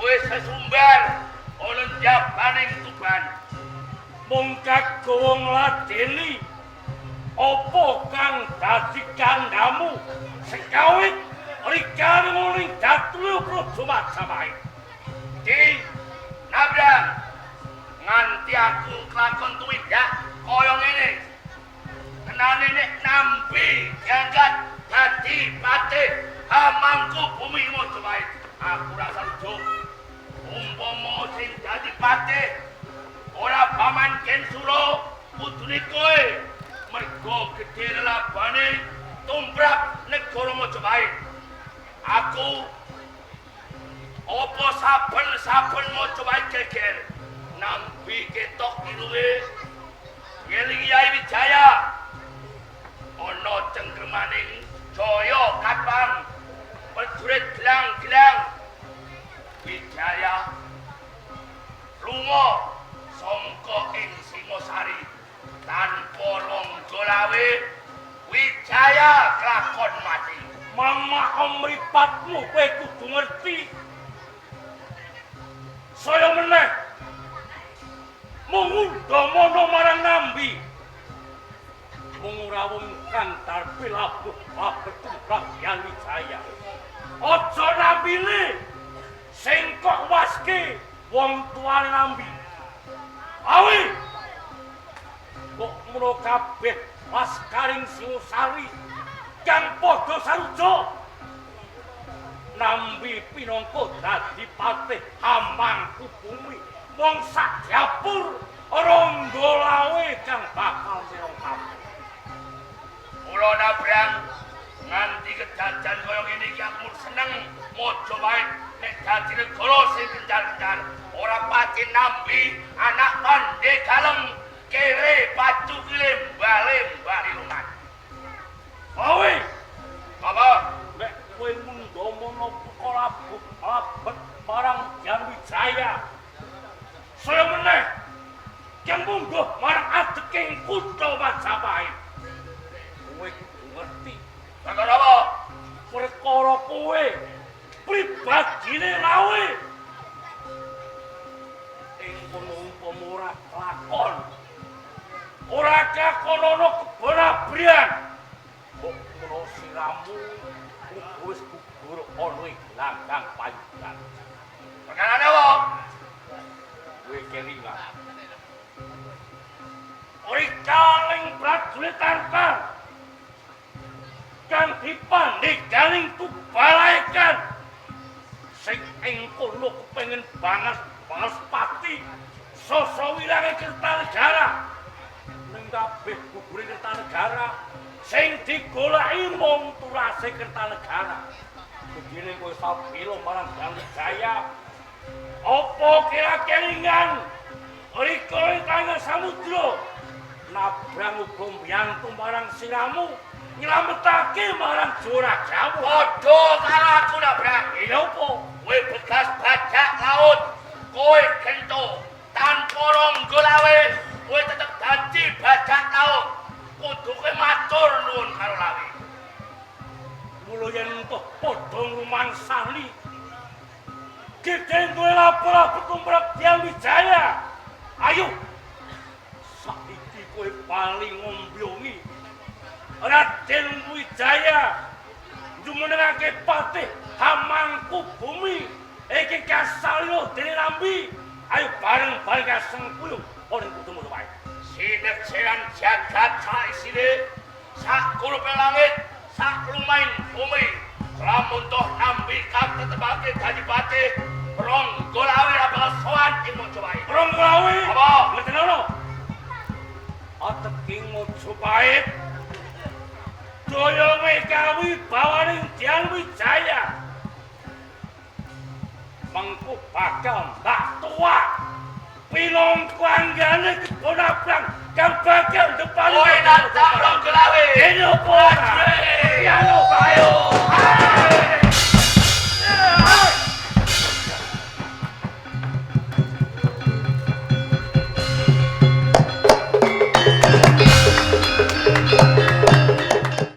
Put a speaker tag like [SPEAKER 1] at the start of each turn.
[SPEAKER 1] duwe sesumber ana jabaning Tuban.
[SPEAKER 2] Mung kagowong ladeni apa kang dadi kandamu sekawit rikane muling datulu Praja Majapahit.
[SPEAKER 1] Ki Nabrang nganti aku kelakon tuwindak kaya ngene. Kenane nek nampi diangkat dadi patih Hamangku bumi Majapahit. Aku rasa lucu. Umpama sing dadi patih ora Paman Kensuro putune kowe. Mergo gedhe lelabane tumrap negara Majapahit. Aku apa saben-saben Majapahit geger nampi ketok iluwe ngeling Yai Wijaya ana cengkremaning Jaya Katwang prajurit gelang-gelang Wijaya lunga sangka ing Singosari tanpa rongga lawe Wijaya kelakon mati.
[SPEAKER 2] Mama omripatmu kowe kudu ngerti. Saya meneh mung undamana marang Nambi. Mung rawuh kantar pilabuh pabetumrap Hyang Wijaya. Aja nambine sing kok waske wong tuane Nambi. Awi kok menawa kabeh laskaring Singosari kang padha saruja Nambi pinangka dadi patih Hamangku bumi wong sak dapur rongga lawe kang bakal sirong kabeh.
[SPEAKER 1] Mula Nabrang nganti kedadan kaya ngene iki aku seneng Majapahit nek dadi negara sing kencar-kencar ora pati Nambi anak Pandhe Galeng kere pacu kilim bali lumat.
[SPEAKER 2] Awe,
[SPEAKER 1] Apa?
[SPEAKER 2] nek kowe ngundamana perkara abet marang Hyang Wijaya. Saya meneh kang mungguh marang adeking kutha Majapahit. Kowe kudu ngerti
[SPEAKER 1] Perkara apa?
[SPEAKER 2] perkara kowe pribadine lawe. Ing kono umpama ora lakon. Ora kakonono kebrabrian. Kok menawa siramu wis gugur ana ing langgang payudan.
[SPEAKER 1] Perkara apa?
[SPEAKER 2] Kowe kelingan. Rikaling prajurit tarkar kang dipandheganing Tubalaikan sing ing kono kepengin banget pati Sasawirange Kertanegara ning kabeh gugure Kertanegara sing digoleki mung turase Kertanegara. Begine kowe sapilo marang Hyang Wijaya. Apa kira kelingan rikala tangga samudra Nabrang uga mbiyantu marang siramu nyelametake marang Jurajawu.
[SPEAKER 1] Padha karo aku Nabrang.
[SPEAKER 2] Iya apa?
[SPEAKER 1] Kowe bekas bajak laut, kowe gento tanpa rongga lawe, kowe tetep dadi bajak laut. Kudu kowe matur nuwun karo lawe.
[SPEAKER 2] Mula yen entuk padha ngrumangsani gedhe kowe lapor tumrap Hyang Wijaya. Ayo saiki kowe paling ngombyongi Raden Wijaya jumenengake patih Hamangku bumi iki kasalya dening Nambi. Ayo bareng-bareng kasengkuyung ana kudu Majapahit.
[SPEAKER 1] Sinekseran jagat sak isine, sak kurupe langit, sak lumaing bumi. Lamun toh Nambi kang tetepake dadi patih, rongga lawe ra bakal sowan ing Majapahit.
[SPEAKER 2] Rongga lawe.
[SPEAKER 1] Apa?
[SPEAKER 2] Ngerti ono? Ateking Majapahit Jaya Mekawi bawaning Hyang Wijaya. Mengko bakal mbak tua pinangka anggane kebonabrang kang bakal depani.
[SPEAKER 1] Kowe nantang rongga lawe.
[SPEAKER 2] Ini apa?